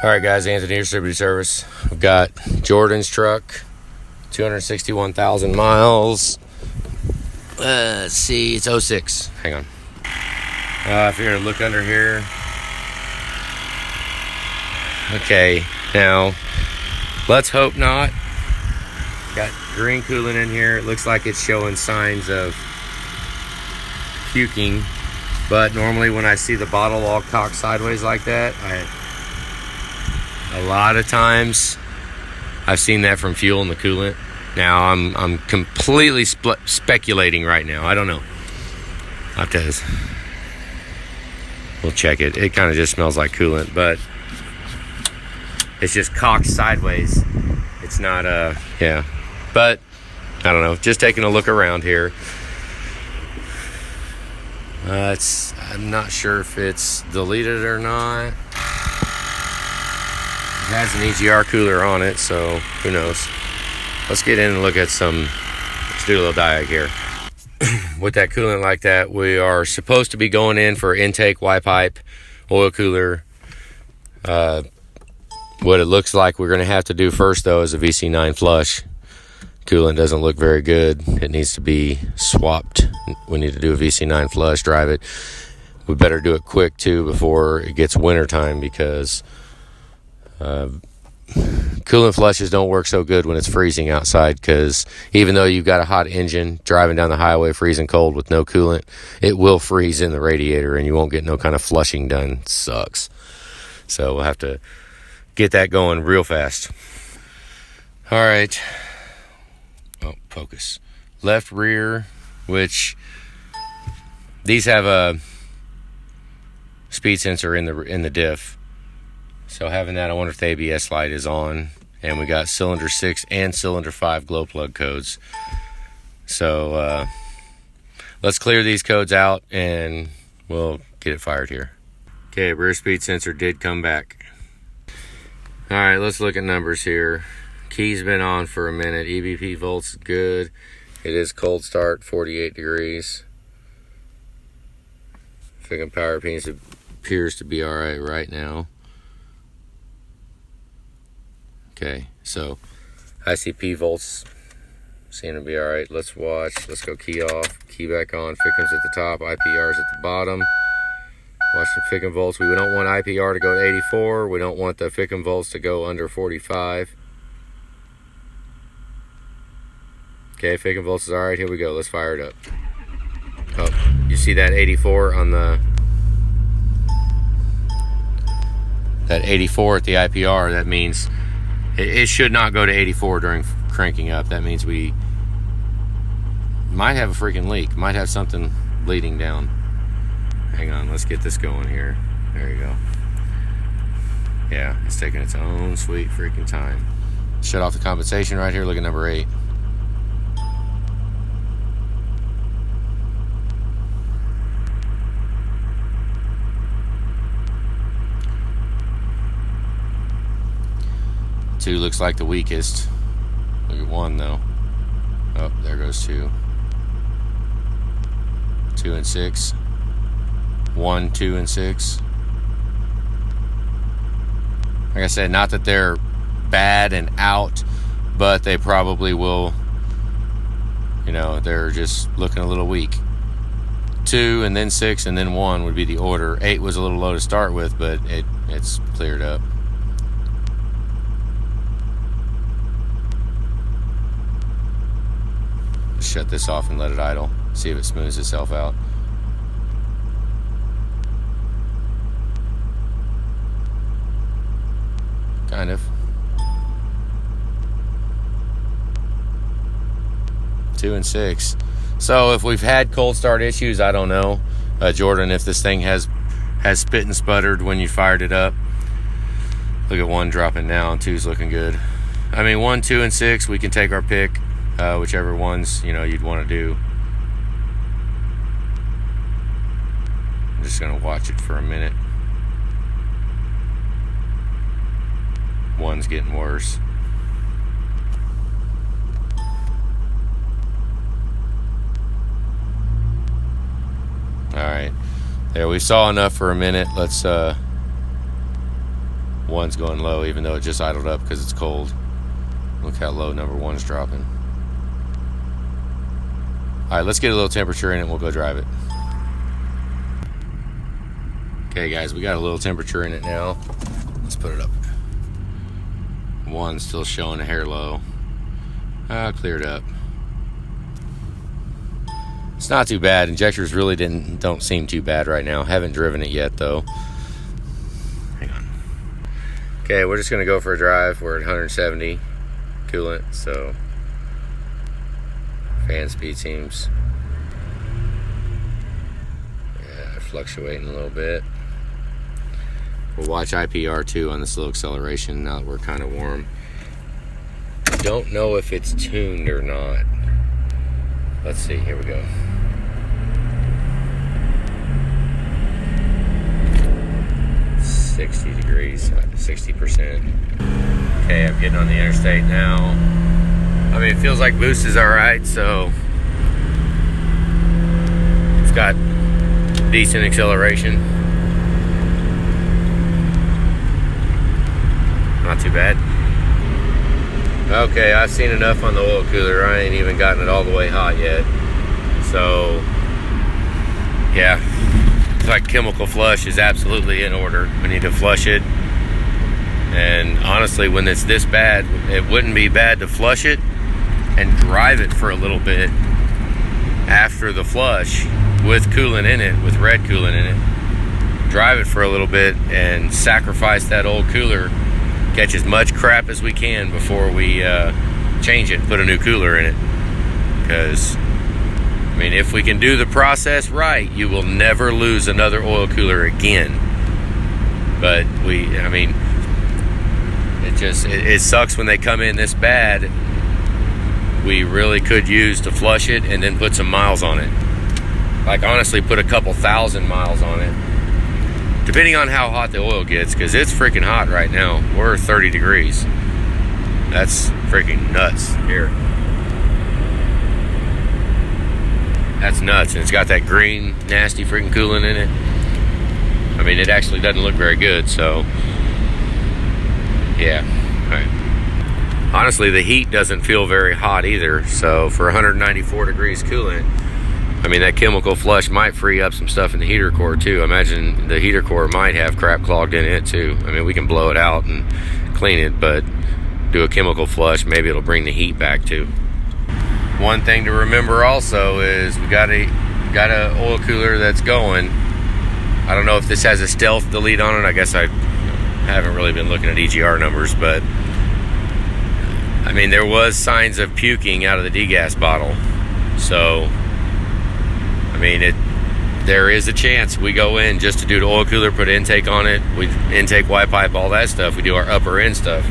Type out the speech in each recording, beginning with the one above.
All right, guys, Anthony, Distributed Service. I've got Jordan's truck, 261,000 miles. Let's see, it's 06. Hang on. If you're gonna look under here. Okay, now, let's hope not. Got green coolant in here. It looks like it's showing signs of puking. But normally when I see the bottle all cocked sideways like that, a lot of times I've seen that from fuel in the coolant. Now I'm completely speculating right now. I don't know. We'll check it. It kind of just smells like coolant, but it's just cocked sideways. It's not yeah. But I don't know. Just taking a look around here. I'm not sure if it's deleted or not. It has an EGR cooler on it, so who knows. Let's get in and look at let's do a little diag here. With that coolant like that, we are supposed to be going in for intake, Y pipe, oil cooler. What it looks like we're going to have to do first, though, is a VC9 flush. Coolant doesn't look very good. It needs to be swapped. We need to do a VC9 flush, drive it. We better do it quick, too, before it gets wintertime, because coolant flushes don't work so good when it's freezing outside, because even though you've got a hot engine driving down the highway freezing cold with no coolant, it will freeze in the radiator and you won't get no kind of flushing done. It sucks. So we'll have to get that going real fast. All right. Oh, focus. Left rear, which these have a speed sensor in the diff. So having that, I wonder if the ABS light is on. And we got cylinder 6 and cylinder 5 glow plug codes. So let's clear these codes out and we'll get it fired here. Okay, rear speed sensor did come back. All right, let's look at numbers here. Key's been on for a minute. EBP volts good. It is cold start, 48 degrees. Freaking power appears to be all right now. Okay, so ICP volts seem to be all right. Let's watch. Let's go key off, key back on. Fickham's at the top, IPR's at the bottom. Watch the Fickham volts. We don't want IPR to go to 84. We don't want the Fickham volts to go under 45. Okay, Fickham volts is all right. Here we go. Let's fire it up. Oh, you see that 84 on that 84 at the IPR? That means it should not go to 84 during cranking up. That means we might have a freaking leak. Might have something bleeding down. Hang on, let's get this going here. There you go. Yeah, it's taking its own sweet freaking time. Shut off the compensation right here. Look at number 8. Two looks like the weakest. Look at 1 though. Oh, there goes 2. 2 and 6. 1, 2, and 6. Like I said, not that they're bad and out, but they probably will, they're just looking a little weak. 2 and then 6 and then 1 would be the order. 8 was a little low to start with, but it's cleared up. Shut this off and let it idle. See if it smooths itself out. Kind of. 2 and 6. So if we've had cold start issues, I don't know, Jordan, if this thing has spit and sputtered when you fired it up. Look at 1 dropping now, and 2's looking good. I mean, 1, 2, and 6, we can take our pick. Whichever ones you'd want to do. I'm just gonna watch it for a minute. 1's getting worse. All right, there, we saw enough for a minute. Let's One's going low, even though it just idled up because it's cold. Look how low number one's dropping. All right, let's get a little temperature in it and we'll go drive it. Okay, guys, we got a little temperature in it now. Let's put it up. One's still showing a hair low. Cleared up. It's not too bad. Injectors really don't seem too bad right now. Haven't driven it yet, though. Hang on. Okay, we're just gonna go for a drive. We're at 170 coolant, so fan speed seems fluctuating a little bit. We'll watch IPR too on the slow acceleration now that we're kind of warm. Don't know if it's tuned or not. Let's see, here we go. degrees, 60%. Okay, I'm getting on the interstate now. I mean, it feels like boost is alright, so it's got decent acceleration. Not too bad. Okay, I've seen enough on the oil cooler. I ain't even gotten it all the way hot yet. So, yeah. It's like chemical flush is absolutely in order. We need to flush it. And honestly, when it's this bad, it wouldn't be bad to flush it and drive it for a little bit after the flush with coolant in it, with red coolant in it. Drive it for a little bit and sacrifice that old cooler. Catch as much crap as we can before we change it and put a new cooler in it. Because, I mean, if we can do the process right, you will never lose another oil cooler again. But I mean, it sucks when they come in this bad. We really could use to flush it and then put some miles on it. Like, honestly, put a couple thousand miles on it. Depending on how hot the oil gets, because it's freaking hot right now. We're 30 degrees. That's freaking nuts here. That's nuts, and it's got that green, nasty freaking coolant in it. I mean, it actually doesn't look very good, so yeah. All right. Honestly, the heat doesn't feel very hot either, so for 194 degrees coolant, I mean, that chemical flush might free up some stuff in the heater core too. I imagine the heater core might have crap clogged in it too. I mean, we can blow it out and clean it, but do a chemical flush, maybe it'll bring the heat back too. One thing to remember also is we got a oil cooler that's going. I don't know if this has a stealth delete on it. I guess I haven't really been looking at EGR numbers, but I mean, there was signs of puking out of the degas bottle. So I mean, there is a chance we go in just to do the oil cooler, put intake on it, we intake Y pipe, all that stuff. We do our upper end stuff.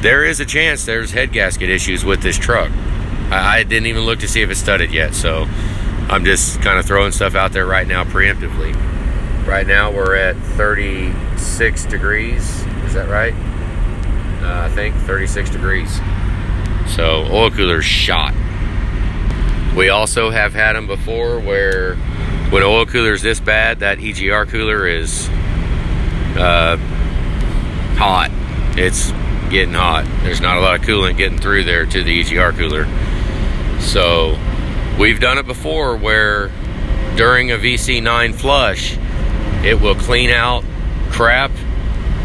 There is a chance there's head gasket issues with this truck. I didn't even look to see if it's studded yet, so I'm just kind of throwing stuff out there right now preemptively. Right now we're at 36 degrees. Is that right? I think 36 degrees. So oil cooler's shot. We also have had them before where when oil cooler's this bad, that EGR cooler is hot. It's getting hot. There's not a lot of coolant getting through there to the EGR cooler. So we've done it before where during a VC9 flush, it will clean out crap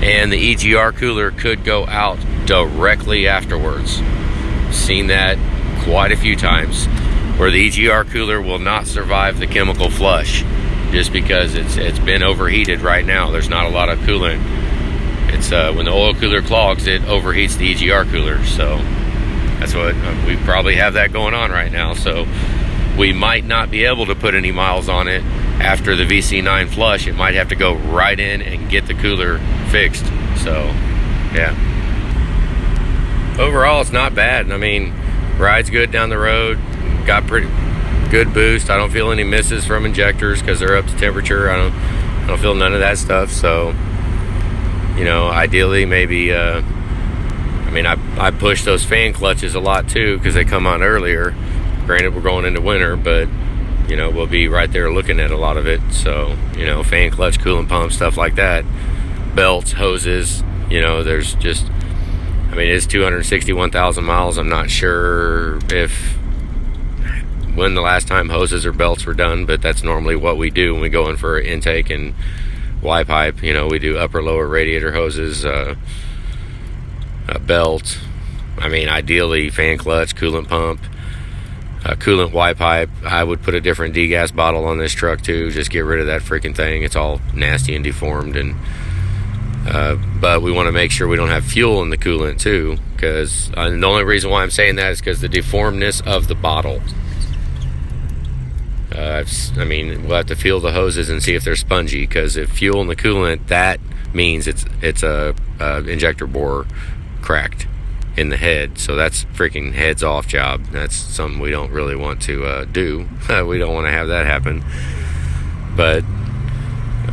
and the EGR cooler could go out directly afterwards. Seen that quite a few times, where the EGR cooler will not survive the chemical flush just because it's been overheated right now. There's not a lot of coolant. It's when the oil cooler clogs, it overheats the EGR cooler. So that's what we probably have that going on right now. So we might not be able to put any miles on it after the VC9 flush. It might have to go right in and get the cooler fixed. So yeah, overall it's not bad. I mean, ride's good down the road. Got pretty good boost. I don't feel any misses from injectors because they're up to temperature. I don't feel none of that stuff. So, you know, ideally maybe I mean, I push those fan clutches a lot too because they come on earlier. Granted, we're going into winter, but you know, we'll be right there looking at a lot of it. So, you know, fan clutch, coolant pump, stuff like that, belts, hoses, You know, there's just, I mean, it's 261,000 miles. I'm not sure when the last time hoses or belts were done, but that's normally what we do when we go in for intake and Y pipe. You know, we do upper lower radiator hoses, a belt. I mean, ideally fan clutch, coolant pump, coolant Y pipe. I would put a different degas bottle on this truck too. Just get rid of that freaking thing. It's all nasty and deformed, and but we want to make sure we don't have fuel in the coolant too, because the only reason why I'm saying that is because the deformedness of the bottle. I mean, we'll have to feel the hoses and see if they're spongy, because if fuel in the coolant, that means it's a injector bore cracked in the head. So that's freaking heads off job. That's something we don't really want to do. We don't want to have that happen. But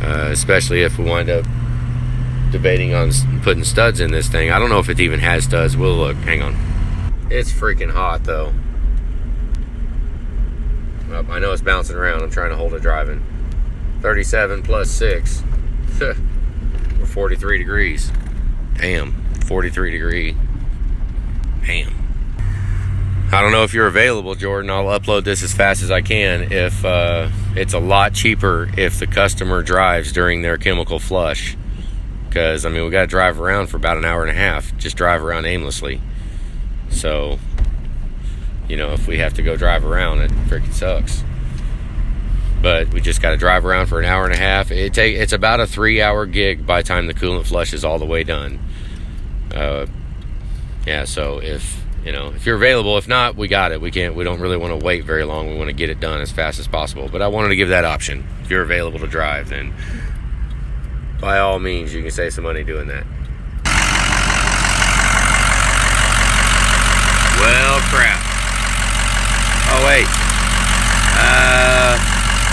especially if we wind up debating on putting studs in this thing. I don't know if it even has studs. We'll look. Hang on. It's freaking hot though. I know it's bouncing around. I'm trying to hold it driving. 37 plus 6. We're 43 degrees. Damn. 43 degree. Damn. I don't know if you're available, Jordan. I'll upload this as fast as I can. If it's a lot cheaper if the customer drives during their chemical flush. Because, I mean, we got to drive around for about an hour and a half. Just drive around aimlessly. So, you know, if we have to go drive around, it freaking sucks. But we just got to drive around for an hour and a half. It's about a 3-hour gig by the time the coolant flush is all the way done. Yeah, so if you're available, if not, we got it. We don't really want to wait very long. We want to get it done as fast as possible. But I wanted to give that option. If you're available to drive, then by all means, you can save some money doing that. Well, crap. Oh, wait.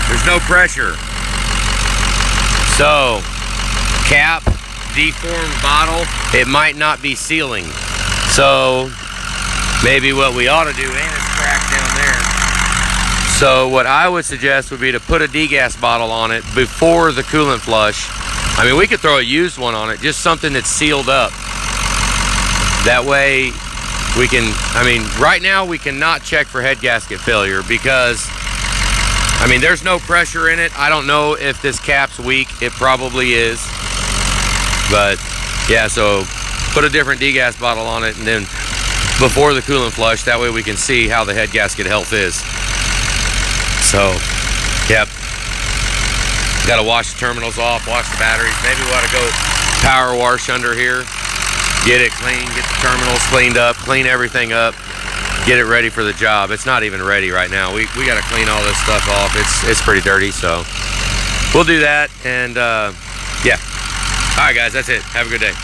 There's no pressure. So, cap, deformed bottle, it might not be sealing. So, maybe what we ought to do, and it's cracked down there. So, what I would suggest would be to put a degas bottle on it before the coolant flush. I mean, we could throw a used one on it, just something that's sealed up. That way, we can, I mean, right now we cannot check for head gasket failure because, I mean, there's no pressure in it. I don't know if this cap's weak. It probably is. But, yeah, so put a different degas bottle on it and then before the coolant flush, that way we can see how the head gasket health is. So, yep. Got to wash the terminals off, wash the batteries. Maybe we ought to go power wash under here. Get it clean, get the terminals cleaned up, clean everything up, get it ready for the job. It's not even ready right now. We got to clean all this stuff off. It's pretty dirty, so we'll do that. And yeah. All right, guys, that's it. Have a good day.